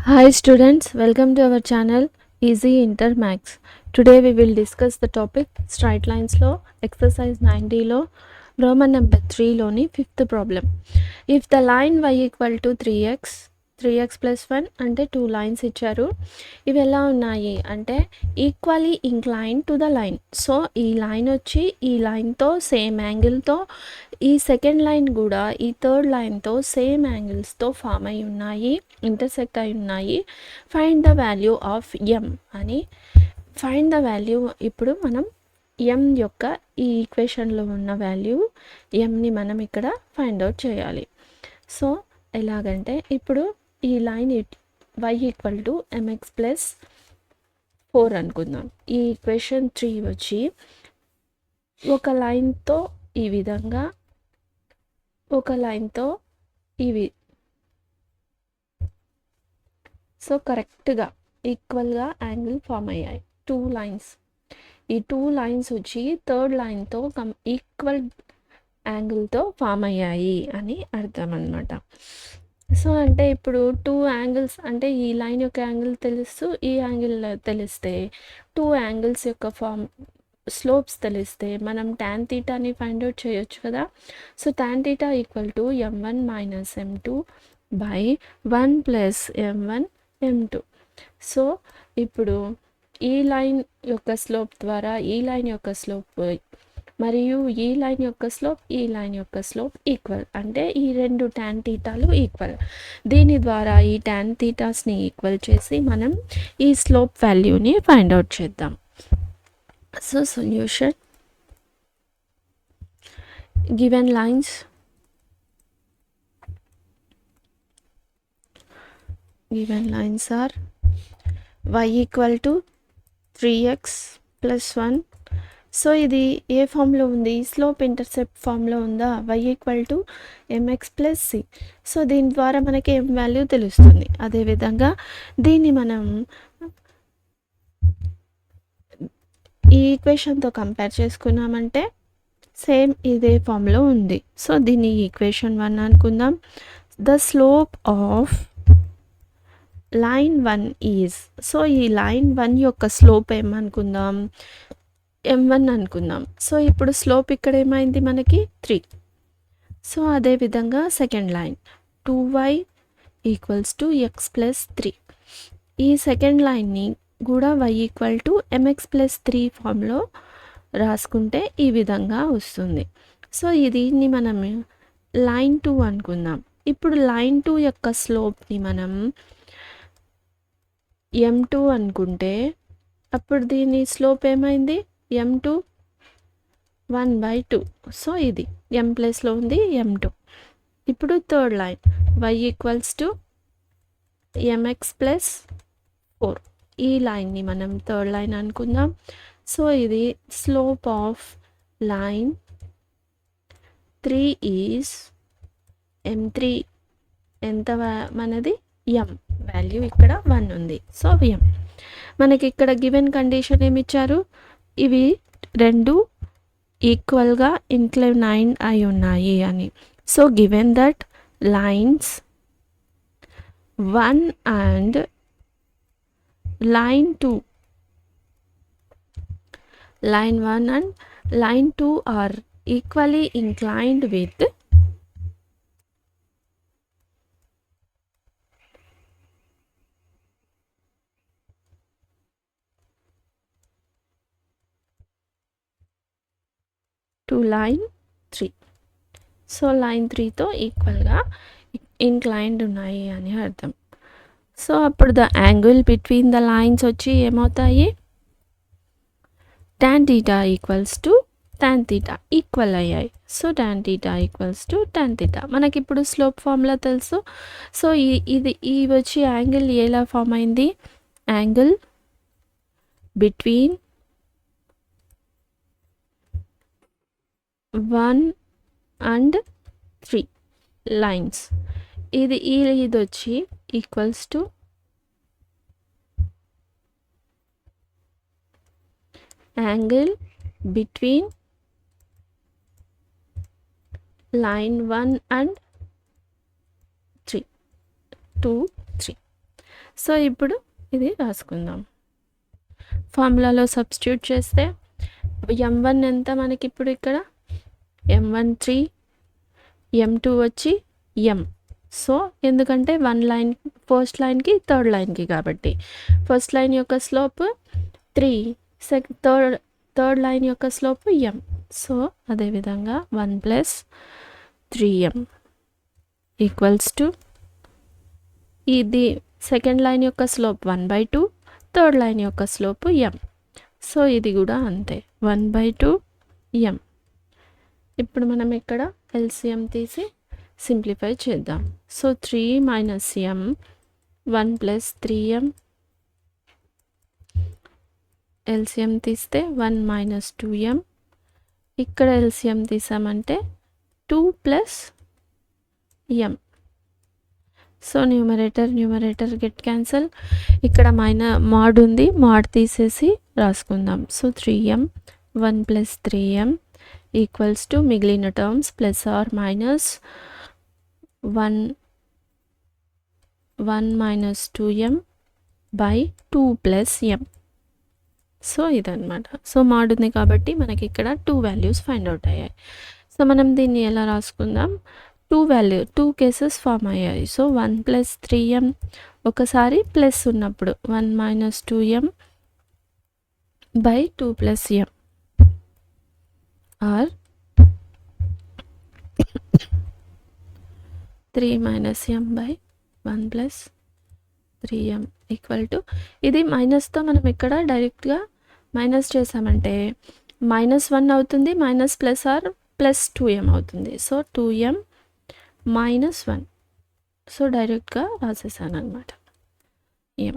Hi students, welcome to our channel Easy Inter Max. Today we will discuss the topic straight lines law, exercise 90 law, Roman number 3 loni fifth problem. If the line y equal to 3x plus 1 అంటే 2 lines ఇచ్చారు. ఇవి ఎలా ఉన్నాయి అంటే equally incline to the line. So ఈ line వచ్చి ఈ లైన్తో same యాంగిల్తో, ఈ సెకండ్ లైన్ కూడా ఈ థర్డ్ లైన్తో సేమ్ యాంగిల్స్తో ఫామ్ అయి ఉన్నాయి, ఇంటర్సెక్ట్ అయి ఉన్నాయి. ఫైండ్ ద వాల్యూ ఆఫ్ ఎం అని. ఫైండ్ ద వాల్యూ, ఇప్పుడు మనం ఎం యొక్క ఈ ఈక్వేషన్లో ఉన్న వాల్యూ ఎంని మనం ఇక్కడ ఫైండ్ అవుట్ చేయాలి. సో ఎలాగంటే ఇప్పుడు ఈ line y equal to mx plus 4 అనుకుందాం. ఈ ఈక్వేషన్ 3 వచ్చి ఒక లైన్తో ఈ విధంగా, ఒక లైన్తో ఇవి, సో కరెక్ట్గా ఈక్వల్గా యాంగిల్ ఫామ్ అయ్యాయి. 2 లైన్స్, ఈ 2 లైన్స్ వచ్చి థర్డ్ లైన్తో ఈక్వల్ యాంగిల్తో ఫామ్ అయ్యాయి అని అర్థం అన్నమాట. సో అంటే ఇప్పుడు 2 యాంగిల్స్ అంటే ఈ లైన్ యొక్క యాంగిల్ తెలుస్తూ ఈ యాంగిల్ తెలిస్తే, 2 యాంగిల్స్ యొక్క స్లోప్స్ తెలిస్తే మనం tan θని ఫైండ్ అవుట్ చేయొచ్చు కదా. So tan θ equal to m1 minus m2 by 1 plus m1 m2. So ఇప్పుడు ఈ లైన్ యొక్క స్లోప్ ద్వారా ఈ లైన్ యొక్క స్లోప్ మరియు ఈ లైన్ యొక్క స్లోప్, ఈ లైన్ యొక్క స్లోప్ ఈక్వల్, అంటే ఈ రెండు tan θలు ఈక్వల్. దీని ద్వారా ఈ tan θస్ని ఈక్వల్ చేసి మనం ఈ స్లోప్ వాల్యూని ఫైండ్ అవుట్ చేద్దాం. So solution, given lines are y equal to 3x plus 1. So ఇది ఏ ఫామ్లో ఉంది? స్లోప్ ఇంటర్సెప్ట్ ఫామ్లో ఉందా? y equal to mx plus c. So దీని ద్వారా మనకి m వాల్యూ తెలుస్తుంది. అదేవిధంగా దీన్ని మనం ఈ ఈక్వేషన్తో కంపేర్ చేసుకున్నామంటే సేమ్ ఇదే ఫామ్లో ఉంది. సో దీన్ని ఈక్వేషన్ 1 అనుకుందాం. The slope of line 1 is, so ఈ లైన్ 1 యొక్క స్లోప్ ఏమనుకుందాం? m1 అనుకుందాం. సో ఇప్పుడు స్లోప్ ఇక్కడ ఏమైంది మనకి 3. సో అదేవిధంగా second line 2y equals to x plus 3. ఈ సెకండ్ లైన్ని కూడా y equal to mx plus 3 ఫామ్లో రాసుకుంటే ఈ విధంగా వస్తుంది. సో దీన్ని మనం లైన్ 2 అనుకుందాం. ఇప్పుడు లైన్ 2 యొక్క స్లోప్ని మనం m2 అనుకుంటే అప్పుడు దీని స్లోప్ ఏమైంది? m2 1/2. సో ఇది m ప్లేస్లో ఉంది m2. ఇప్పుడు third line y equals to mx plus 4. ఈ లైన్ని మనం థర్డ్ లైన్ అనుకుందాం. సో ఇది slope of line 3 is m3. ఎంత మనది? m వాల్యూ ఇక్కడ 1 ఉంది. సో m మనకి ఇక్కడ గివెన్ కండిషన్ ఏమి ఇచ్చారు? ఇవి రెండు ఈక్వల్గా ఇంక్లైన్ అయి ఉన్నాయి అని. So given that lines 1 and line 2 are equally inclined with to line 3. So line 3తో ఈక్వల్గా ఇంక్లైన్డ్ ఉన్నాయి అని అర్థం. సో అప్పుడు the angle between the lines వచ్చి ఏమవుతాయి? tan θ equals to tan θ equal అయ్యాయి. So tan θ equals to tan θ. మనకి ఇప్పుడు స్లోప్ ఫార్ములా తెలుసు. సో ఈ వచ్చి యాంగిల్ ఎలా ఫామ్ అయింది? Angle between 1 and 3 lines. ఇది వచ్చి equals to angle between line 1 and 3. So ఇప్పుడు ఇది రాసుకుందాం. ఫార్ములాలో సబ్స్టిట్యూట్ చేస్తే m1 ఎంత మనకి ఇప్పుడు ఇక్కడ m1 3, m2 వచ్చి m. సో ఎందుకంటే వన్ లైన్ ఫస్ట్ లైన్కి థర్డ్ లైన్కి కాబట్టి ఫస్ట్ లైన్ యొక్క స్లోప్ 3, థర్డ్ లైన్ యొక్క స్లోప్ m. సో అదేవిధంగా 1 + 3m ఈక్వల్స్ టు ఇది సెకండ్ లైన్ యొక్క స్లోప్ 1/2, థర్డ్ లైన్ యొక్క స్లోప్ m. సో ఇది కూడా అంతే 1/2m. ఇప్పుడు మనం ఇక్కడ LCM తీసి సింప్లిఫై చేద్దాం. సో 3 - m 1 + 3m, LCM తీస్తే 1 - 2m, ఇక్కడ LCM తీసామంటే 2 + m. So numerator get cancel. ఇక్కడ మాడ్ ఉంది, మాడ్ తీసేసి రాసుకుందాం. So 3m 1 + 3m equals to మిగిలిన terms +or - 1 - 2m / 2 + m. So ఇదన్నమాట. సో మాడ్ ఉంది కాబట్టి మనకి ఇక్కడ 2 వాల్యూస్ ఫైండ్ అవుట్ అయ్యాయి. సో మనం దీన్ని ఎలా రాసుకుందాం, 2 కేసెస్ ఫామ్ అయ్యాయి. సో 1 + 3m ఒకసారి ప్లస్ ఉన్నప్పుడు 1 - 2m / 2 + m or 3 - m / 1 + 3m equal to ఇది మైనస్తో మనం ఇక్కడ డైరెక్ట్గా మైనస్ చేసామంటే -1 అవుతుంది, +or +2m అవుతుంది. So 2m - 1. సో డైరెక్ట్గా రాసేసాను అనమాట m.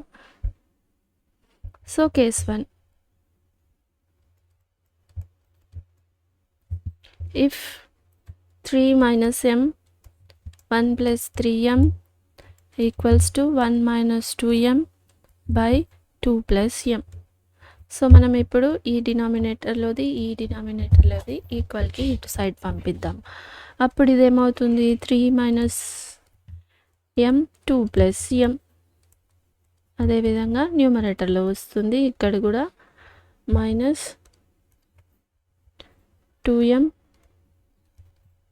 So case 1, if 3 - m 1 + 3m equals to 1 - 2m / 2 + m. So మనం ఇప్పుడు ఈ డినామినేటర్లోది ఈక్వల్కి ఇటు సైడ్ పంపిద్దాం. అప్పుడు ఇదేమవుతుంది 3 - m 2 + m. అదేవిధంగా న్యూమరేటర్లో వస్తుంది, ఇక్కడ కూడా -2m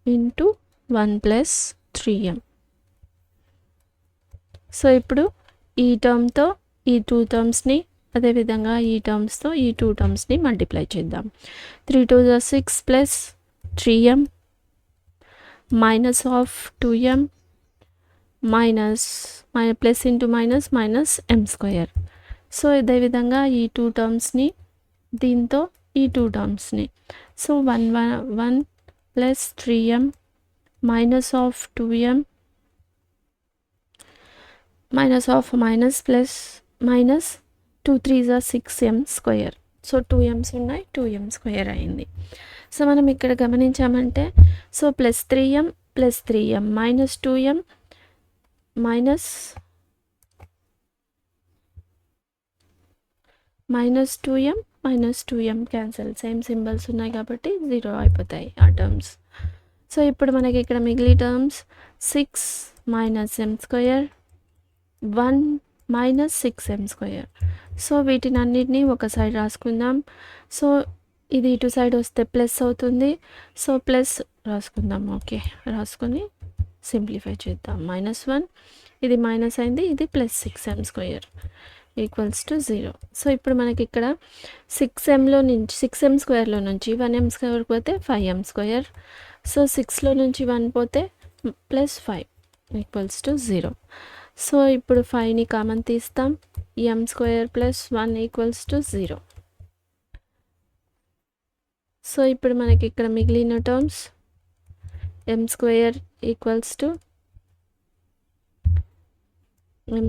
× 1 + 3m. సో ఇప్పుడు ఈ టర్మ్తో ఈ 2 టర్మ్స్ని, అదేవిధంగా ఈ టర్మ్స్తో ఈ 2 టర్మ్స్ని మల్టిప్లై చేద్దాం. 3 × 2 = 6 + 3m -2m plus into minus -m². So అదేవిధంగా ఈ 2 టర్మ్స్ని దీంతో ఈ 2 టర్మ్స్ని, so 1 + 3m -2m -2 3 = 6m². So 2m's ఉన్నాయి, 2m² అయింది. సో మనం ఇక్కడ గమనించామంటే so +3m + 3m -2m -2m cancel, same symbols ఉన్నాయి కాబట్టి 0 అయిపోతాయి ఆ టర్మ్స్. సో ఇప్పుడు మనకి ఇక్కడ మిగిలి టర్మ్స్ 6 - m², 1 - 6m². సో వీటిని అన్నిటినీ ఒక సైడ్ రాసుకుందాం. సో ఇది ఇటు సైడ్ వస్తే ప్లస్ అవుతుంది, సో ప్లస్ రాసుకుందాం. ఓకే, రాసుకొని సింప్లిఫై చేద్దాం. -1 ఇది మైనస్ అయింది, ఇది +6m² ఈక్వల్స్ టు 0. సో ఇప్పుడు మనకి ఇక్కడ 6m² నుంచి 1m² పోతే 5m². సో 6లో నుంచి 1 పోతే +5 ఈక్వల్స్ టు 0. సో ఇప్పుడు 5ని కామన్ తీస్తాం, m² + 1 ఈక్వల్స్ టు 0. సో ఇప్పుడు మనకి ఇక్కడ మిగిలిన terms m² equals to m²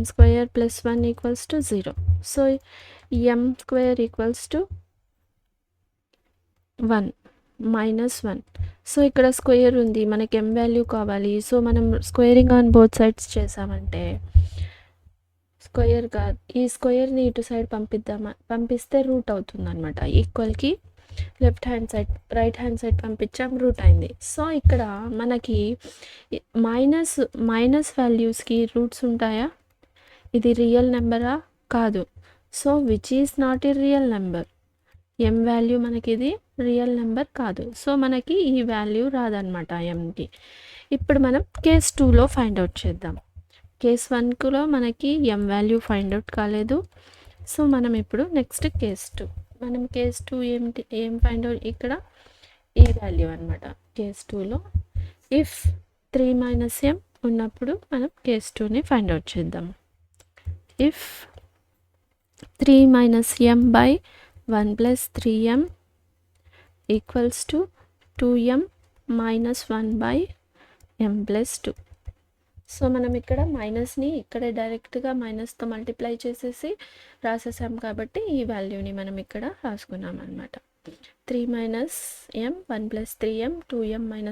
+ 1 equals to 0. So m² equals to 1 -1. So ఇక్కడ స్క్వేర్ ఉంది, మనకి m వాల్యూ కావాలి. సో మనం స్క్వేరింగ్ ఆన్ బోత్ సైడ్స్ చేసామంటే స్క్వేర్ కాదు, ఈ స్క్వేర్ని ఇటు సైడ్ పంపిస్తే రూట్ అవుతుంది అనమాట. ఈక్వల్కి left hand side right hand side పంపించాం, రూట్ అయింది. సో ఇక్కడ మనకి మైనస్ వాల్యూస్కి రూట్స్ ఉంటాయా? ఇది రియల్ నెంబరా? కాదు. So which is not a real number. M value మనకి ఇది రియల్ నెంబర్ కాదు. సో మనకి ఈ వాల్యూ రాదనమాట ఎంకి. ఇప్పుడు మనం కేస్ 2లో ఫైండ్ అవుట్ చేద్దాం. కేస్ 1లో మనకి ఎం వాల్యూ ఫైండ్ అవుట్ కాలేదు. సో మనం ఇప్పుడు నెక్స్ట్ కేస్ 2. మనం కేస్ 2 ఏం ఫైండ్ అవుట్, ఇక్కడ ఈ వాల్యూ అనమాట. కేస్ 2లో ఇఫ్ 3 - m ఉన్నప్పుడు మనం కేస్ 2ని ఫైండ్ అవుట్ చేద్దాం. If 3 - m by 1 + 3m equals to 2m - 1 by m + 2. So మనం ఇక్కడ మైనస్ని ఇక్కడే డైరెక్ట్గా మైనస్తో మల్టిప్లై చేసేసి రాసేసాం కాబట్టి ఈ వాల్యూని మనం ఇక్కడ రాసుకున్నాం అనమాట. 3 - m 1 + 3m 2m - 1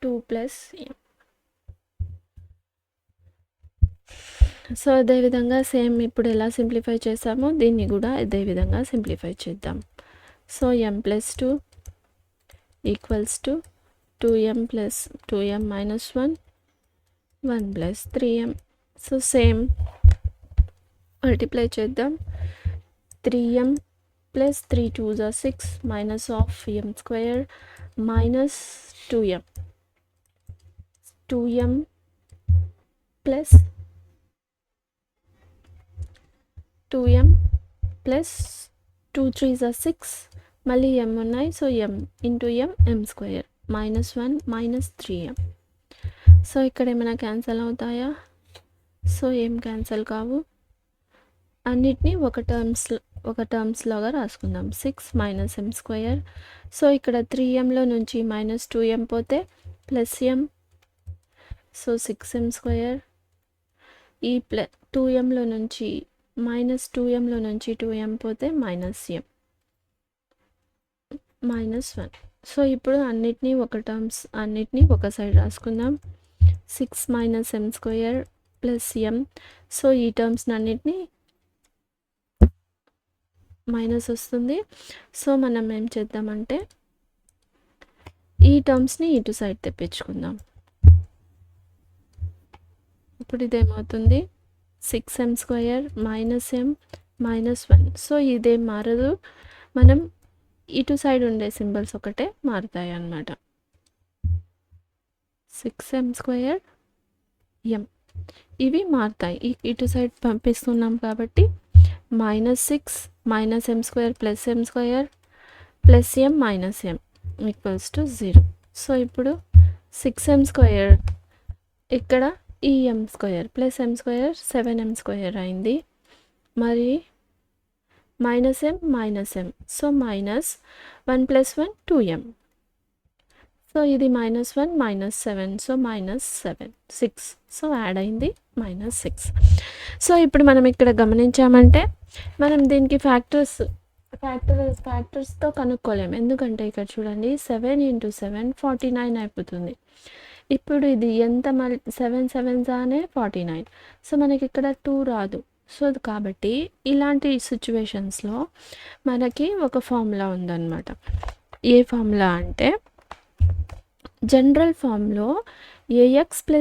2 + m. So అదేవిధంగా సేమ్ ఇప్పుడు ఎలా సింప్లిఫై చేసామో దీన్ని కూడా అదే విధంగా సింప్లిఫై చేద్దాం. So m + 2 equals to 2m + 2m - 1 1 + 3m. So same multiply చేద్దాం. 3m + 3 2s are 6 minus of m² minus 2m. 2m plus 2m plus 2 3s are 6 మళ్ళీ m ఉన్నాయి. So m into m m² -1 -3m. So ఇక్కడ ఏమైనా cancel అవుతాయా? So ఏం cancel కావు. అన్నిటినీ ఒక టర్మ్స్ లాగా రాసుకుందాం. 6 - m². సో ఇక్కడ 3mలో నుంచి -2m పోతే +m. So 6m². ఈ 2mలో నుంచి -2mలో నుంచి 2m పోతే -m -1. సో ఇప్పుడు అన్నిటినీ ఒక సైడ్ రాసుకుందాం. 6 - m² + m. సో ఈ టర్మ్స్ అన్నిటినీ మైనస్ వస్తుంది. సో మనం ఏం చేద్దామంటే ఈ టర్మ్స్ని ఇటు సైడ్ తెప్పించుకుందాం. ఇప్పుడు ఇదేమవుతుంది 6m² - m -1. సో ఇదేం మారదు. మనం ఇటు సైడ్ ఉండే సింబల్స్ ఒకటే మారుతాయి అన్నమాట. 6m² m ఇవి మారుతాయి. ఇటు సైడ్ పంపిస్తున్నాం కాబట్టి -6 - m² + m² + m - m equals to 0. So ఇప్పుడు 6m² ఇక్కడ ఈ m² + m² 7m² అయింది. మరి -m - m. So -1 + 1 2m. So ఇది -1 - 7. సో -7 6. సో యాడ్ అయింది -6. సో ఇప్పుడు మనం ఇక్కడ గమనించామంటే మనం దీనికి ఫ్యాక్టర్స్తో కనుక్కోలేము. ఎందుకంటే ఇక్కడ చూడండి 7 × 7 49 అయిపోతుంది. ఇప్పుడు ఇది ఎంత 7 7s అనే 49. సో మనకి ఇక్కడ 2 రాదు. సో కాబట్టి ఇలాంటి సిచ్యువేషన్స్లో మనకి ఒక ఫార్ములా ఉందన్నమాట. ఏ ఫార్ములా అంటే జనరల్ ఫామ్లో ax +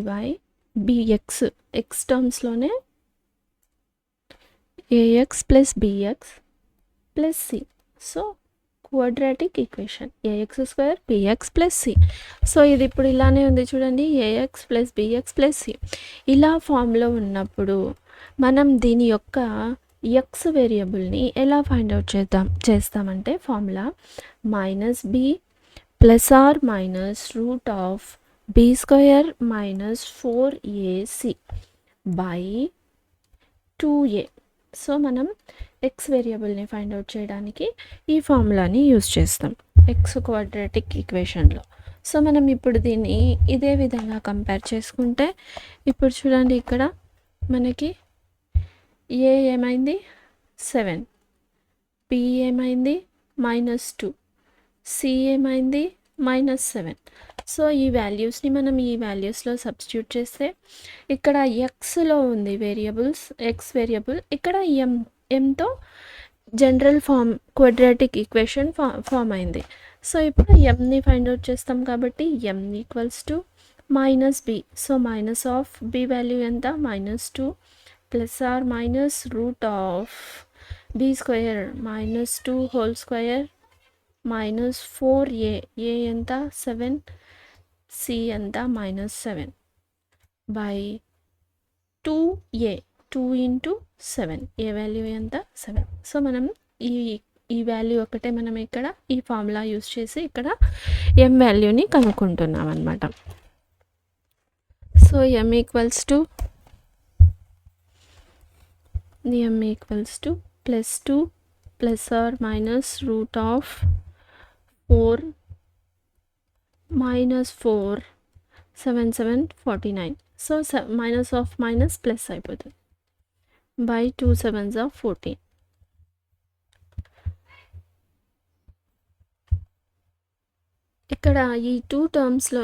by bx x టర్మ్స్లోనే ax + bx + c. So quadratic equation ax² bx + c. So ఇది ఇప్పుడు ఇలానే ఉంది చూడండి, ax + bx + c. ఇలా ఫామ్లో ఉన్నప్పుడు మనం దీని యొక్క x వేరియబుల్ని ఎలా ఫైండ్ అవుట్ చేస్తామంటే formula -b + or -√b² - 4ac by 2a. So మనం x వేరియబుల్ని ఫైండ్ అవుట్ చేయడానికి ఈ ఫార్ములాని యూజ్ చేస్తాం x క్వాడ్రాటిక్ ఈక్వేషన్లో. సో మనం ఇప్పుడు దీన్ని ఇదే విధంగా కంపేర్ చేసుకుంటే ఇప్పుడు చూడండి ఇక్కడ మనకి a ఏమైంది 7, b ఏమైంది -2, c ఏమైంది -7. సో ఈ వాల్యూస్ని మనం ఈ వాల్యూస్లో సబ్స్టిట్యూట్ చేస్తే ఇక్కడ xలో ఉంది వేరియబుల్స్, x వేరియబుల్ ఇక్కడ mతో general form quadratic equation form అయింది. సో ఇప్పుడు ఎంని ఫైండ్ అవుట్ చేస్తాం కాబట్టి m equals to minus b. So minus of b value ఎంత, -2 plus or minus root of b square -2 whole square -4a. A ఎంత 7, C ఎంత -7 by 2a. 2 into 7, A value ఎంత 7. So మనం ఈ వాల్యూ ఒకటే మనం ఇక్కడ ఈ ఫార్ములా యూస్ చేసి ఇక్కడ ఎం వాల్యూని కనుక్కుంటున్నాం అనమాట. So m equals to +2 plus or minus root of 4 -4 7 7 49. So minus of minus plus అయిపోతుంది బై 2 7s are 14. ఇక్కడ ఈ టూ టర్మ్స్లో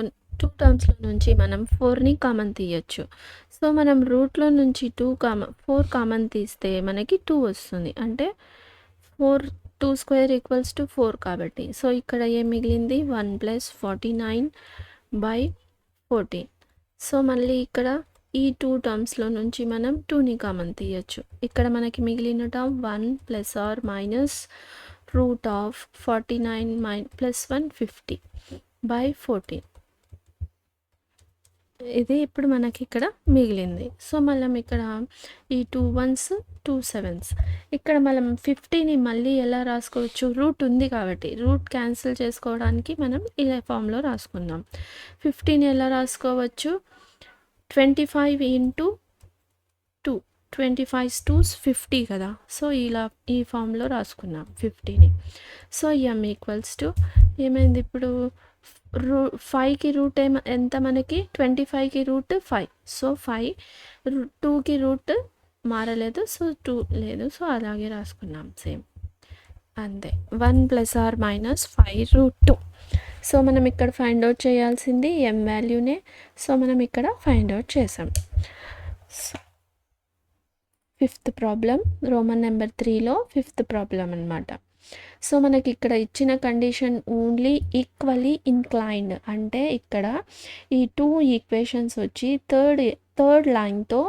నుంచి మనం 4ని కామన్ తీయచ్చు. సో మనం రూట్లో నుంచి 4 కామన్ తీస్తే మనకి 2 వస్తుంది. అంటే 2 స్క్వేర్ ఈక్వల్స్ టు 4 కాబట్టి. సో ఇక్కడ ఏం మిగిలింది 1 + 49 బై 14. సో మళ్ళీ ఇక్కడ ఈ 2 టర్మ్స్లో నుంచి మనం 2ని కామన్ తీయచ్చు. ఇక్కడ మనకి మిగిలిన term 1 plus or minus root of 49 plus 1 50 by 14. ఇది ఇప్పుడు మనకి ఇక్కడ మిగిలింది. సో మనం ఇక్కడ ఈ 2 1s 2 7s ఇక్కడ మనం 50ని మళ్ళీ ఎలా రాసుకోవచ్చు, రూట్ ఉంది కాబట్టి రూట్ క్యాన్సిల్ చేసుకోవడానికి మనం ఈ ఫామ్లో రాసుకుందాం. 50ని ఎలా రాసుకోవచ్చు, 25 ఇంటూ 2, 25 2s 50 కదా. సో ఇలా ఈ ఫామ్లో రాసుకున్నాం 50ని. సో ఎం ఈక్వల్స్ టు ఏమైంది ఇప్పుడు 5కి రూట్ ఎంత మనకి, 25కి రూట్ 5. సో 5, 2కి రూట్ మారలేదు, సో 2 లేదు. సో అలాగే రాసుకున్నాం సేమ్ అంతే. 1 ప్లస్ ఆర్ మైనస్ 5√2. సో మనం ఇక్కడ ఫైండ్ అవుట్ చేయాల్సింది ఎం వాల్యూనే. సో మనం ఇక్కడ ఫైండ్ అవుట్ చేసాం. ఫిఫ్త్ ప్రాబ్లం, రోమన్ నెంబర్ 3లో ఫిఫ్త్ ప్రాబ్లం అనమాట. సో మనకి ఇక్కడ ఇచ్చిన కండిషన్ ఓన్లీ ఈక్వల్లీ ఇన్క్లైన్డ్, అంటే ఇక్కడ ఈ 2 ఈక్వేషన్స్ వచ్చి థర్డ్ లైన్తో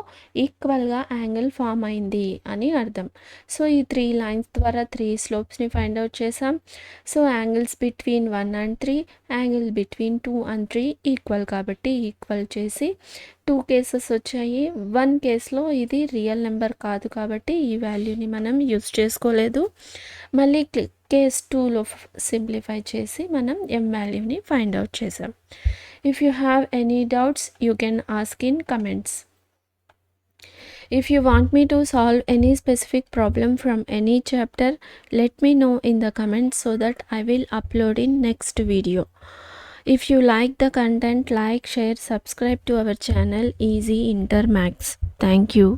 ఈక్వల్గా యాంగిల్ ఫామ్ అయింది అని అర్థం. సో ఈ 3 లైన్స్ ద్వారా 3 స్లోప్స్ని ఫైండ్ అవుట్ చేసాం. So angles between 1 and 3, angle between 2 and 3 equal కాబట్టి ఈక్వల్ చేసి 2 కేసెస్ వచ్చాయి. 1 కేసులో ఇది రియల్ నెంబర్ కాదు కాబట్టి ఈ వాల్యూని మనం యూజ్ చేసుకోలేదు. మళ్ళీ కేస్ 2లో సింప్లిఫై చేసి మనం ఎం వాల్యూని ఫైండ్ అవుట్ చేసాం. If you have any doubts, you can ask in comments. If you want me to solve any specific problem from any chapter, let me know in the comments so that I will upload in next video. If you like the content, like, share, subscribe to our channel Easy Inter Maths. Thank you.